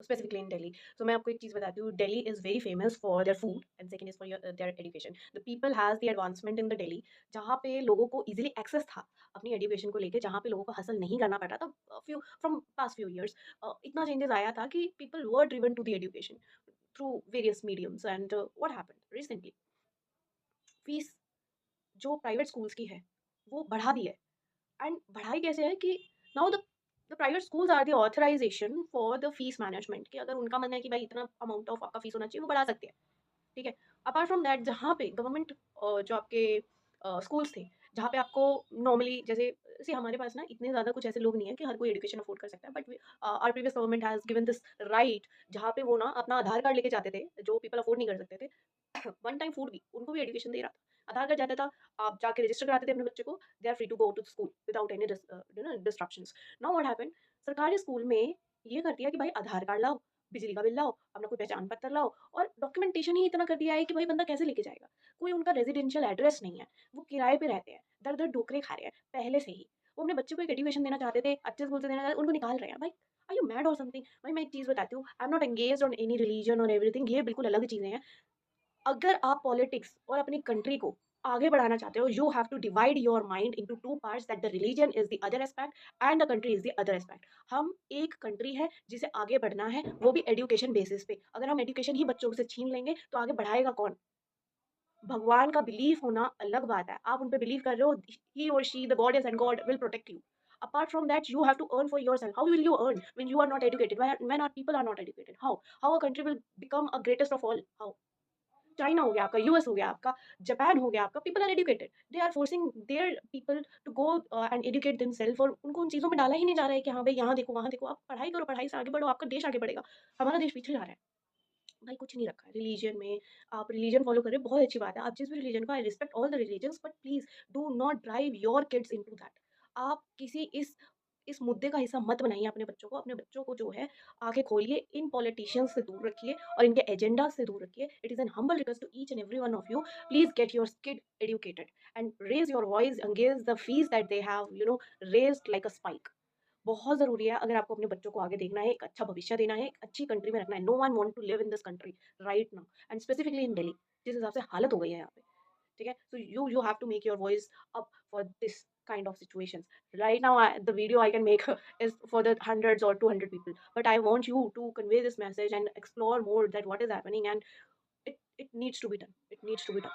specifically in Delhi. So मैं आपको एक चीज़ बताती हूँ, Delhi is very famous for their food and second is for their education. The people has the advancement in the Delhi जहाँ पे लोगों को easily access था अपनी education को लेके, जहाँ पे लोगों को hustle नहीं करना पड़ता था few from past few years. इतना changes आया था कि people were driven to the education through various mediums and what happened recently? Fees जो प्राइवेट स्कूल्स की है वो बढ़ा दी है एंड बढ़ाई कैसे है कि now the private schools are the authorization for the fees management कि अगर उनका मन है कि भाई इतना अमाउंट ऑफ आपका फीस होना चाहिए वो बढ़ा सकते हैं, ठीक है। अपार्ट फ्रॉम दैट जहाँ पे गवर्नमेंट जो आपके स्कूल्स थे जहाँ पे आपको नॉर्मली जैसे सी हमारे पास ना इतने ज़्यादा कुछ ऐसे लोग नहीं है कि हर कोई एजुकेशन अफोर्ड कर सकता है, but our previous government has given this right जहाँ पे वो ना अपना आधार कार्ड लेके जाते थे जो पीपल अफोर्ड नहीं कर सकते थे वन टाइम फूड भी उनको भी एजुकेशन दे रहा था, आधार कार्ड जाता था, आप जाके रजिस्टर कराते थे अपने बच्चे को, they are free to go to school without any disruptions. Now what happened, सरकारी स्कूल में ये कर दिया कि भाई आधार कार्ड लाओ, बिजली का बिल लाओ, अपना कोई पहचान पत्र लाओ, और डॉक्यूमेंटेशन ही इतना कर दिया है कि भाई बंदा कैसे लेके जाएगा। कोई उनका रेजिडेंशियल एड्रेस नहीं है, वो किराए पे रहते हैं, दर दर ठोकरे खा रहे हैं पहले से ही। वो अपने बच्चे को एक एजुकेशन देना चाहते थे, अच्छे स्कूल से देना चाहते, उनको निकाल रहे हैं। भाई आर यू मैड और समथिंग? भाई मैं एक चीज़ बताती हूँ, I am not engaged on any religion और एवरीथिंग, ये बिल्कुल अलग चीज़ें हैं। अगर आप पॉलिटिक्स और अपनी कंट्री को आगे बढ़ाना चाहते हो, you have to divide your mind into two parts, that the religion is the other aspect and the country is the other aspect. हम एक कंट्री है जिसे आगे बढ़ना है, वो भी एजुकेशन बेसिस पे। अगर हम एजुकेशन ही बच्चों से छीन लेंगे तो आगे बढ़ाएगा कौन? भगवान का बिलीफ होना अलग बात है, आप उन पे बिलीव कर रहे हो, ही और she the goddess and God will protect you. Apart from that, you have to earn for yourself. How will you earn when you are not educated? When our people are not educated? How a country will become a greatest of all? How? China हो गया आपका, US हो गया आपका, Japan हो गया आपका, people are educated, they are forcing their people to go and educate themself, और उनको उन चीज़ों में डाला ही नहीं जा रहा है कि हाँ भाई यहाँ देखो वहाँ देखो, आप पढ़ाई करो, पढ़ाई से आगे बढ़ो, आपका देश आगे बढ़ेगा। हमारा देश पीछे जा रहा है। भाई कुछ नहीं रखा है रिलीजन में, आप रिलीजन फॉलो करें बहुत अच्छी बात है, आप जिस भी रिलीजन को, I respect all the religions, but please do not drive your kids into that. आप किसी इस मुद्दे का हिस्सा मत बनाइए अपने बच्चों को। अपने बच्चों को जो है आंखें खोलिए, इन पॉलिटिशियंस से दूर रखिए और इनके एजेंडा से दूर रखिए। It is an humble request to each and every one of you, please get your kid educated and raise your voice against the fees that they have raised like a spike. बहुत ज़रूरी है अगर आपको अपने बच्चों को आगे देखना है, एक अच्छा भविष्य देना है, एक अच्छी कंट्री में रखना है। No one want to live in this country right now and specifically in Delhi, जिस हिसाब से हालत हो गई है यहाँ पे, ठीक है। So you have to make your voice up for this kind of situations right now. The video I can make is for the hundreds or 200 people, but I want you to convey this message and explore more that what is happening, and it needs to be done, it needs to be done.